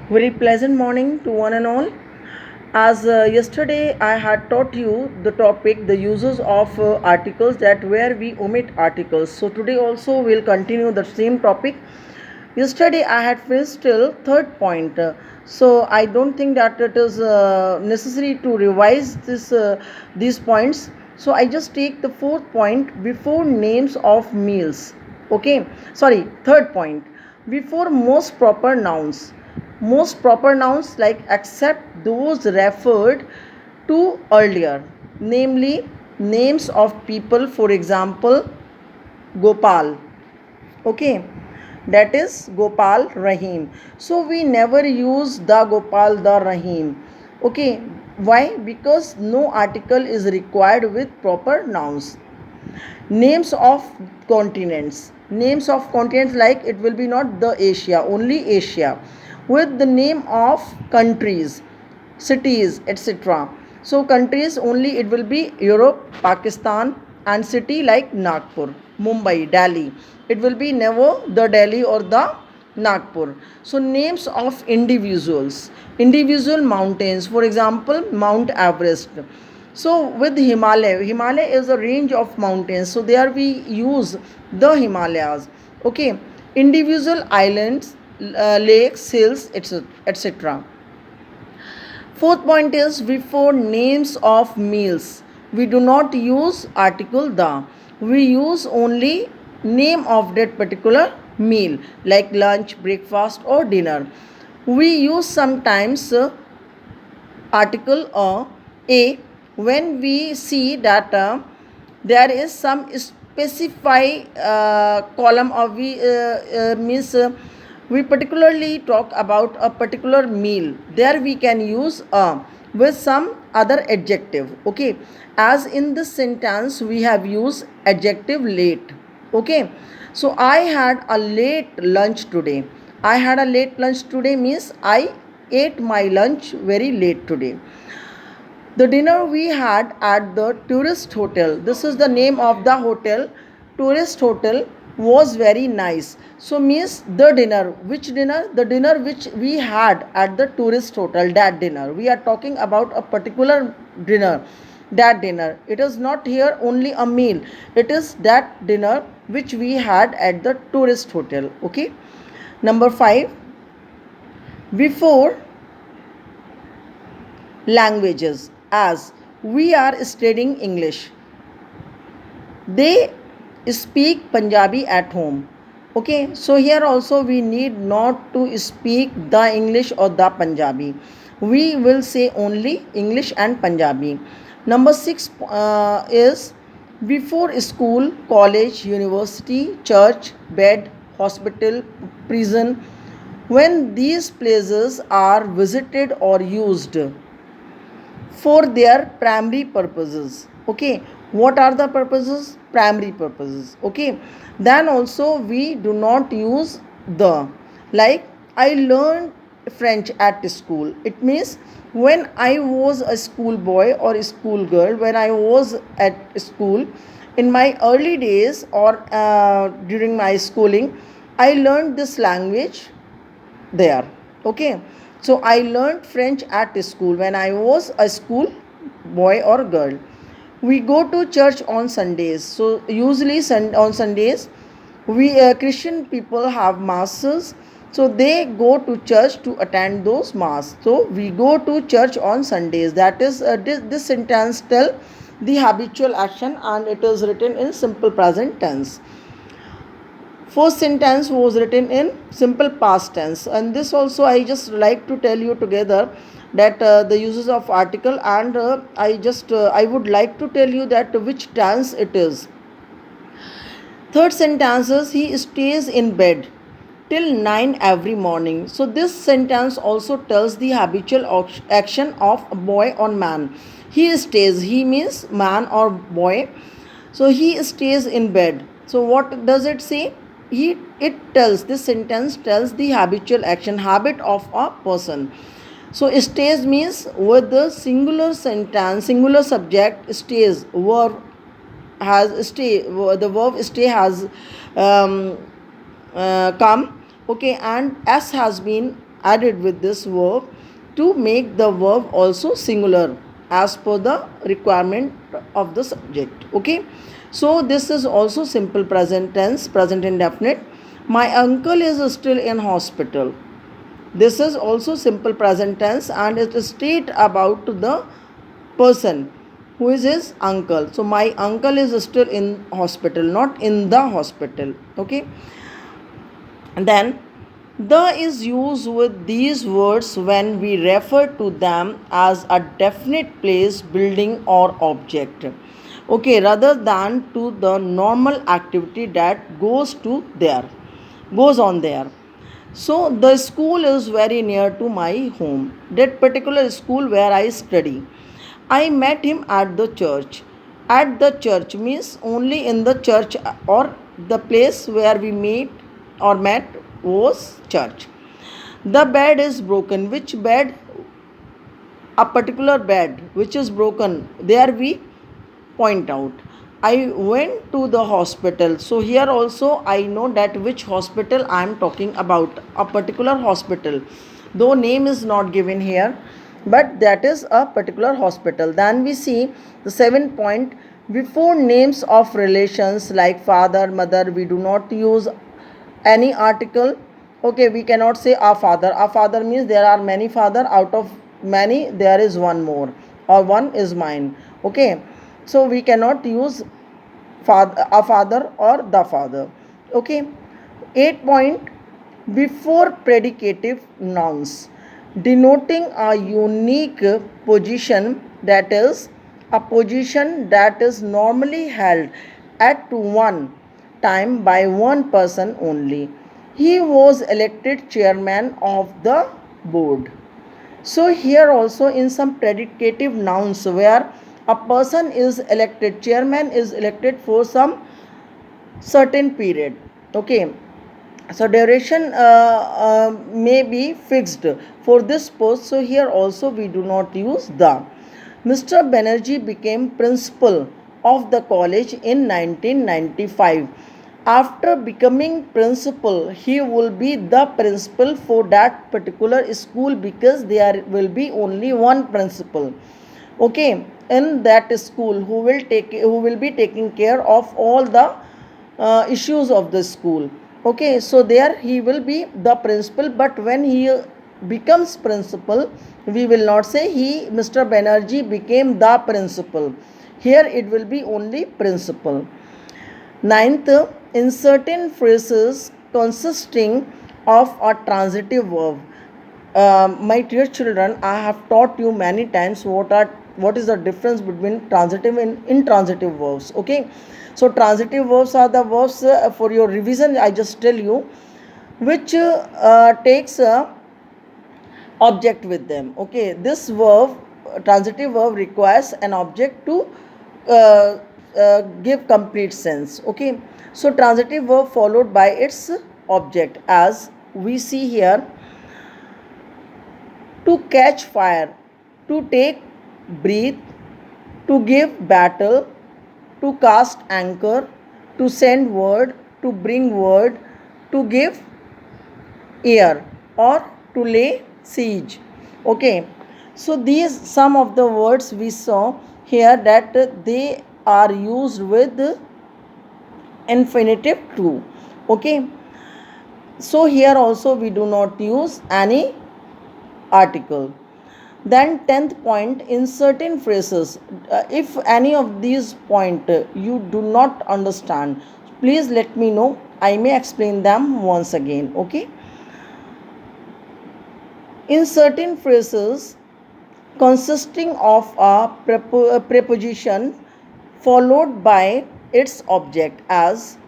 Very pleasant morning to one and all. As yesterday I had taught you the topic, the uses of articles, that where we omit articles. So today also we'll continue the same topic. Yesterday I had finished till third point. So I don't think that it is necessary to revise these points. So I just take the fourth point, before names of meals. Okay, sorry, third point, before most proper nouns. Most proper nouns, like except those referred to earlier, namely names of people, for example, Gopal. Okay, that is Gopal, Rahim. So we never use the Gopal, the Rahim. Okay, why? Because no article is required with proper nouns. Names of continents. Names of continents, like it will be not the Asia, only Asia, with the name of countries, cities, etc. So countries only, it will be Europe, Pakistan, and city like Nagpur, Mumbai, Delhi. It will be never the Delhi or the Nagpur. So names of individuals, individual mountains, for example, Mount Everest. So with Himalaya is a range of mountains. So there we use the Himalayas. Okay, individual islands, lakes, hills, etc. Fourth point is before names of meals. We do not use article the. We use only name of that particular meal, like lunch, breakfast, or dinner. We use sometimes article a when we see that there is some specify column, or we means we particularly talk about a particular meal, there we can use a with some other adjective. Okay, as in this sentence we have used adjective late. Okay, so I had a late lunch today. I had a late lunch today means I ate my lunch very late today. The dinner we had at the tourist hotel, this is the name of the hotel, tourist hotel, was very nice. So means the dinner, which dinner? The dinner which we had at the tourist hotel, that dinner. We are talking about a particular dinner, that dinner. It is not here only a meal. It is that dinner which we had at the tourist hotel. Okay. Number 5, before languages, as we are studying English, they speak Punjabi at home. Okay, so here also we need not to speak the English or the Punjabi. We will say only English and Punjabi. Number 6 is before school, college, university, church, bed, hospital, prison, when these places are visited or used for their primary purposes. Okay, what are the purposes? Primary purposes. Okay, then also we do not use the, like I learned French at school. It means when I was a school boy or a school girl, when I was at school in my early days, or during my schooling, I learned this language there. Okay, so I learned French at school when I was a school boy or girl. We go to church on Sundays. So usually on Sundays, we Christian people have masses. So they go to church to attend those mass. So we go to church on Sundays. That is this sentence tell the habitual action, and it is written in simple present tense. First sentence was written in simple past tense, and this also I just like to tell you together that the uses of article, and I would like to tell you that which tense it is. Third sentence is he stays in bed till 9 every morning. So this sentence also tells the habitual action of a boy or man. He stays, he means man or boy. So he stays in bed. So what does it say? It tells, this sentence tells the habitual action, habit of a person. So stays means with the singular sentence, singular subject, stays, verb has stay, the verb stay has come. Okay, and s has been added with this verb to make the verb also singular as per the requirement of the subject. Okay, so this is also simple present tense, present indefinite. My uncle is still in hospital. This is also simple present tense and it state about the person who is his uncle. So my uncle is still in hospital, not in the hospital. Okay, and then the is used with these words when we refer to them as a definite place, building or object. Okay, rather than to the normal activity that goes on there. So the school is very near to my home. That particular school where I study. I met him at the church. At the church means only in the church, or the place where we meet or met was church. The bed is broken. Which bed? A particular bed which is broken. There we point out. I went to the hospital. So here also I know that which hospital I am talking about. A particular hospital. Though name is not given here, but that is a particular hospital. Then we see the 7th point. Before names of relations like father, mother, we do not use any article. Okay, we cannot say our father. Our father means there are many father, out of many there is one more, or one is mine. Okay, so we cannot use father, a father or the father. Okay, 8 point. Before predicative nouns denoting a unique position, that is a position that is normally held at one time by one person only. He was elected chairman of the board. So here also in some predicative nouns where a person is elected, chairman is elected for some certain period. Okay, so duration may be fixed for this post. So here also we do not use the. Mr. Banerjee became principal of the college in 1995. After becoming principal, he will be the principal for that particular school because there will be only one principal. Okay, in that school who will be taking care of all the issues of the school. Okay, so there he will be the principal, but when he becomes principal, we will not say Mr. Banerjee became the principal. Here it will be only principal. Ninth, in certain phrases consisting of a transitive verb. My dear children, I have taught you many times what is the difference between transitive and intransitive verbs. Okay, so transitive verbs are the verbs, for your revision I just tell you, which takes a object with them. Okay, this verb, transitive verb, requires an object to uh, give complete sense. Okay, so transitive verb followed by its object, as we see here: to catch fire, to take breath, to give battle, to cast anchor, to send word, to bring word, to give ear, or to lay siege. Okay, so these some of the words we saw here that they are used with infinitive true. Okay, so here also we do not use any article. Then 10th point, in certain phrases, if any of these point you do not understand, please let me know, I may explain them once again. Okay, in certain phrases consisting of a preposition followed by its object, as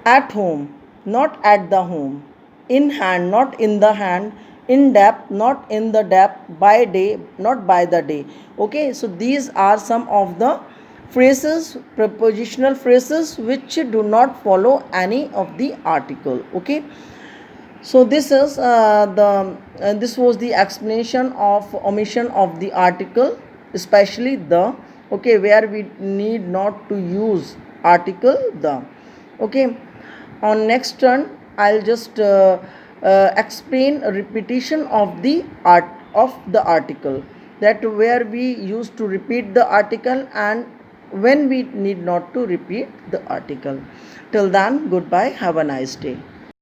at home, not at the home; in hand, not in the hand; in depth, not in the depth; by day, not by the day. Okay, so these are some of the phrases, prepositional phrases, which do not follow any of the article. Okay, so this was the explanation of omission of the article, especially the. Okay, where we need not to use article the. Okay, on next turn I'll just explain a repetition of the art of the article, that where we used to repeat the article and when we need not to repeat the article. Till then, goodbye, have a nice day.